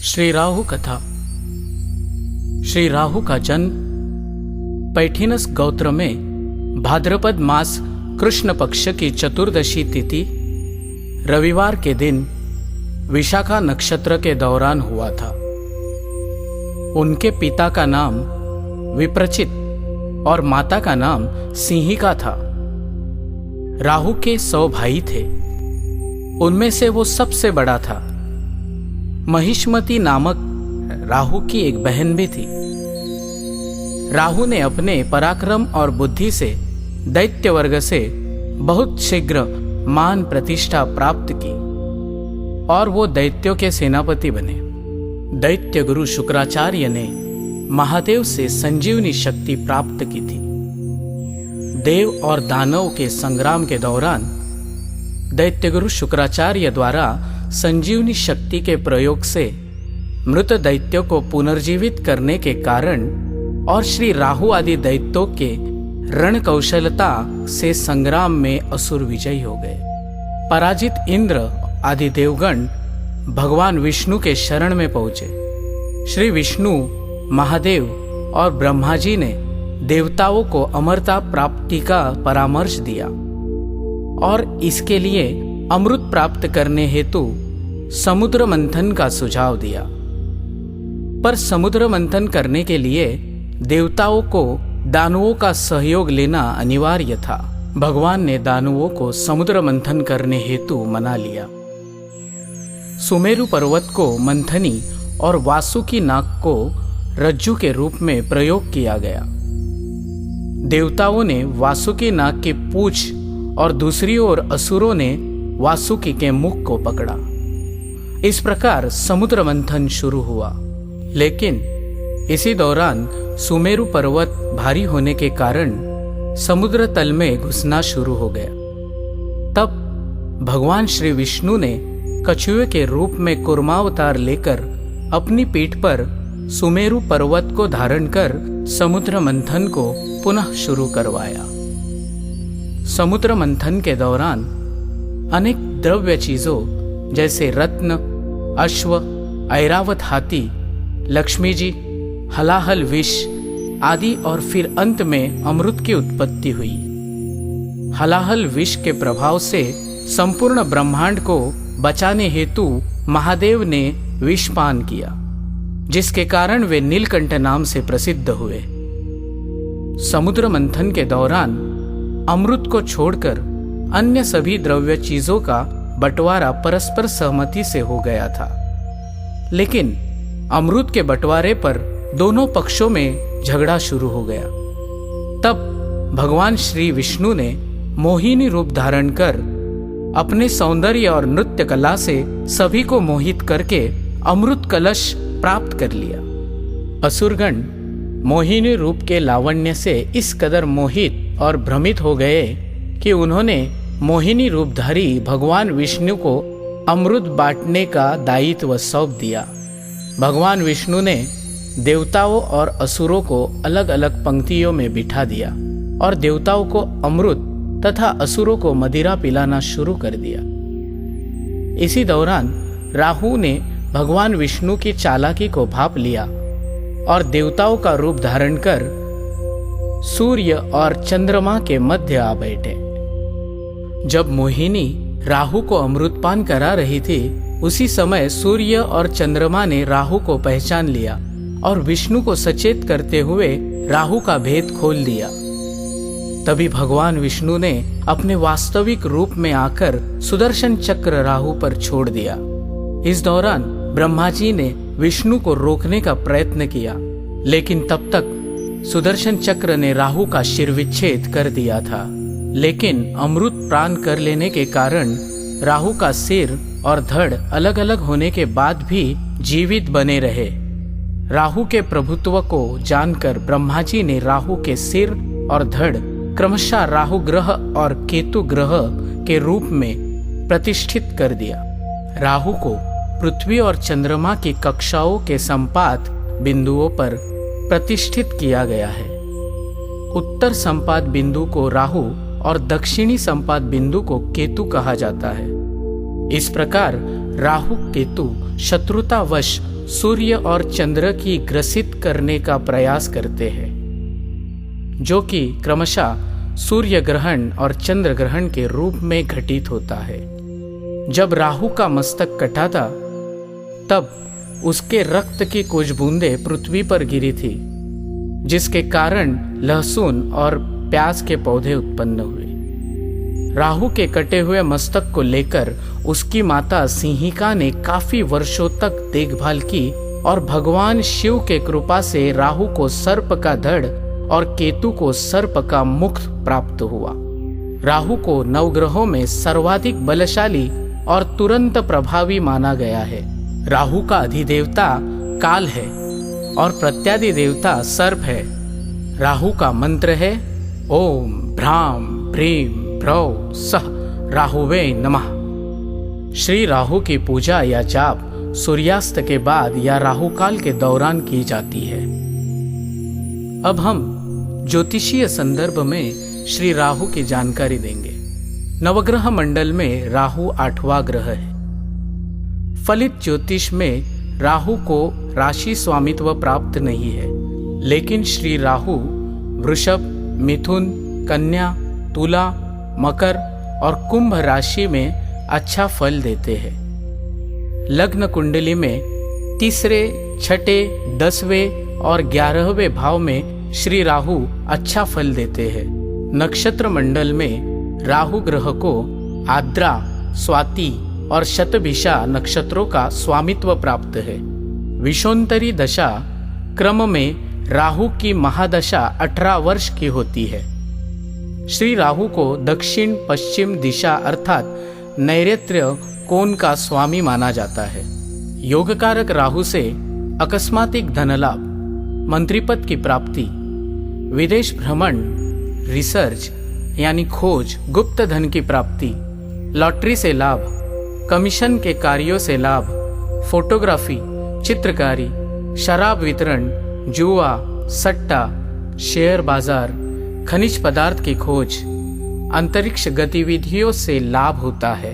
श्री राहु कथा। श्री राहु का जन्म पैठिनस गोत्र में भाद्रपद मास कृष्ण पक्ष की चतुर्दशी तिथि रविवार के दिन विशाखा नक्षत्र के दौरान हुआ था। उनके पिता का नाम विप्रचित और माता का नाम सिंहिका था। राहु के 100 भाई थे। उनमें से वो सबसे बड़ा था। महिष्मती नामक राहु की एक बहन भी थी। राहु ने अपने पराक्रम और बुद्धि से दैत्य वर्ग से बहुत शीघ्र मान प्रतिष्ठा प्राप्त की और वो दैत्यों के सेनापति बने। दैत्य गुरु शुक्राचार्य ने महादेव से संजीवनी शक्ति प्राप्त की थी। देव और दानव के संग्राम के दौरान दैत्य गुरु शुक्राचार्य द्वारा संजीवनी शक्ति के प्रयोग से मृत दैत्यों को पुनर्जीवित करने के कारण और श्री राहु आदि दैत्यों के रण कौशलता से संग्राम में असुर विजयी हो गए। पराजित इंद्र आदि देवगण भगवान विष्णु के शरण में पहुंचे। श्री विष्णु, महादेव और ब्रह्मा जी ने देवताओं को अमरता प्राप्ति का परामर्श दिया और इसके लिए अमृत प्राप्त करने हेतु समुद्र मंथन का सुझाव दिया। पर समुद्र मंथन करने के लिए देवताओं को दानवों का सहयोग लेना अनिवार्य था। भगवान ने दानवों को समुद्र मंथन करने हेतु मना लिया। सुमेरु पर्वत को मंथनी और वासुकी नाग को रज्जु के रूप में प्रयोग किया गया। देवताओं ने वासुकी नाग की पूंछ और दूसरी ओर असुरों ने वासुकी के मुख को पकड़ा। इस प्रकार समुद्र मंथन शुरू हुआ। लेकिन इसी दौरान सुमेरु पर्वत भारी होने के कारण समुद्र तल में घुसना शुरू हो गया। तब भगवान श्री विष्णु ने कछुए के रूप में कूर्मावतार लेकर अपनी पीठ पर सुमेरु पर्वत को धारण कर समुद्र मंथन को पुनः शुरू करवाया। समुद्र मंथन के दौरान अनेक द्रव्य चीजों जैसे रत्न, अश्व, ऐरावत हाथी, लक्ष्मी जी, हलाहल विष आदि और फिर अंत में अमृत की उत्पत्ति हुई। हलाहल विष के प्रभाव से संपूर्ण ब्रह्मांड को बचाने हेतु महादेव ने विषपान किया, जिसके कारण वे नीलकंठ नाम से प्रसिद्ध हुए। समुद्र मंथन के दौरान अमृत को छोड़कर अन्य सभी द्रव्य चीजों का बंटवारा परस्पर सहमति से हो गया था। लेकिन अमृत के बंटवारे पर दोनों पक्षों में झगड़ा शुरू हो गया। तब भगवान श्री विष्णु ने मोहिनी रूप धारण कर अपने सौंदर्य और नृत्य कला से सभी को मोहित करके अमृत कलश प्राप्त कर लिया। असुरगण मोहिनी रूप के लावण्य से इस कदर मोहित और भ्रमित हो गए कि उन्होंने मोहिनी रूपधारी भगवान विष्णु को अमृत बांटने का दायित्व सौंप दिया। भगवान विष्णु ने देवताओं और असुरों को अलग अलग पंक्तियों में बिठा दिया और देवताओं को अमृत तथा असुरों को मदिरा पिलाना शुरू कर दिया। इसी दौरान राहु ने भगवान विष्णु की चालाकी को भांप लिया और देवताओं का रूप धारण कर सूर्य और चंद्रमा के मध्य आ बैठे। जब मोहिनी राहु को अमृतपान करा रही थी, उसी समय सूर्य और चंद्रमा ने राहु को पहचान लिया और विष्णु को सचेत करते हुए राहु का भेद खोल दिया। तभी भगवान विष्णु ने अपने वास्तविक रूप में आकर सुदर्शन चक्र राहु पर छोड़ दिया। इस दौरान ब्रह्मा जी ने विष्णु को रोकने का प्रयत्न किया, लेकिन तब तक सुदर्शन चक्र ने राहु का शिरविच्छेद कर दिया था। लेकिन अमृत प्राण कर लेने के कारण राहु का सिर और धड़ अलग अलग होने के बाद भी जीवित बने रहे। राहु के प्रभुत्व को जानकर ब्रह्मा जी ने राहु के सिर और धड़ क्रमशः राहु ग्रह और केतु ग्रह के रूप में प्रतिष्ठित कर दिया। राहु को पृथ्वी और चंद्रमा की कक्षाओं के संपात बिंदुओं पर प्रतिष्ठित किया गया है। उत्तर संपात बिंदु को राहु और दक्षिणी संपात बिंदु को केतु कहा जाता है। इस प्रकार राहु केतु शत्रुतावश सूर्य और चंद्र की ग्रसित करने का प्रयास करते हैं, जो कि क्रमशः सूर्य ग्रहण और चंद्र ग्रहण के रूप में घटित होता है। जब राहु का मस्तक कटा था, तब उसके रक्त की कुछ बूंदें पृथ्वी पर गिरी थी, जिसके कारण लहसुन और प्याज के पौधे उत्पन्न हुए। राहु के कटे हुए मस्तक को लेकर उसकी माता सिंहिका ने काफी वर्षों तक देखभाल की और भगवान शिव के कृपा से राहु को सर्प का धड़ और केतु को सर्प का मुख प्राप्त हुआ। राहु को नवग्रहों में सर्वाधिक बलशाली और तुरंत प्रभावी माना गया है। राहु का अधिदेवता काल है और प्रत्यादि देवता सर्प है। राहु का मंत्र है ओम भ्राम भ्रीम भ्रौ सह राहुवे नमः। श्री राहु की पूजा या जाप सूर्यास्त के बाद या राहु काल के दौरान की जाती है। अब हम ज्योतिषीय संदर्भ में श्री राहु की जानकारी देंगे। नवग्रह मंडल में राहु 8वां ग्रह है। फलित ज्योतिष में राहु को राशि स्वामित्व प्राप्त नहीं है, लेकिन श्री राहु वृषभ, मिथुन, कन्या, तुला, मकर और कुंभ राशि में अच्छा फल देते हैं। लग्न कुंडली में तीसरे, छठे, 10वें और 11वें भाव में श्री राहु अच्छा फल देते हैं। नक्षत्र मंडल में राहु ग्रह को आद्रा, स्वाति और शतभिषा नक्षत्रों का स्वामित्व प्राप्त है। विषोत्तरी दशा क्रम में राहु की महादशा 18 वर्ष की होती है। श्री राहु को दक्षिण पश्चिम दिशा अर्थात नैऋत्य कोण का स्वामी माना जाता है। योगकारक राहु से अकस्मातिक धनलाभ, मंत्रीपद की प्राप्ति, विदेश भ्रमण, रिसर्च यानी खोज, गुप्त धन की प्राप्ति, लॉटरी से लाभ, कमीशन के कार्यों से लाभ, फोटोग्राफी, चित्रकारी, शराब वितरण, जुआ, सट्टा, शेयर बाजार, खनिज पदार्थ की खोज, अंतरिक्ष गतिविधियों से लाभ होता है।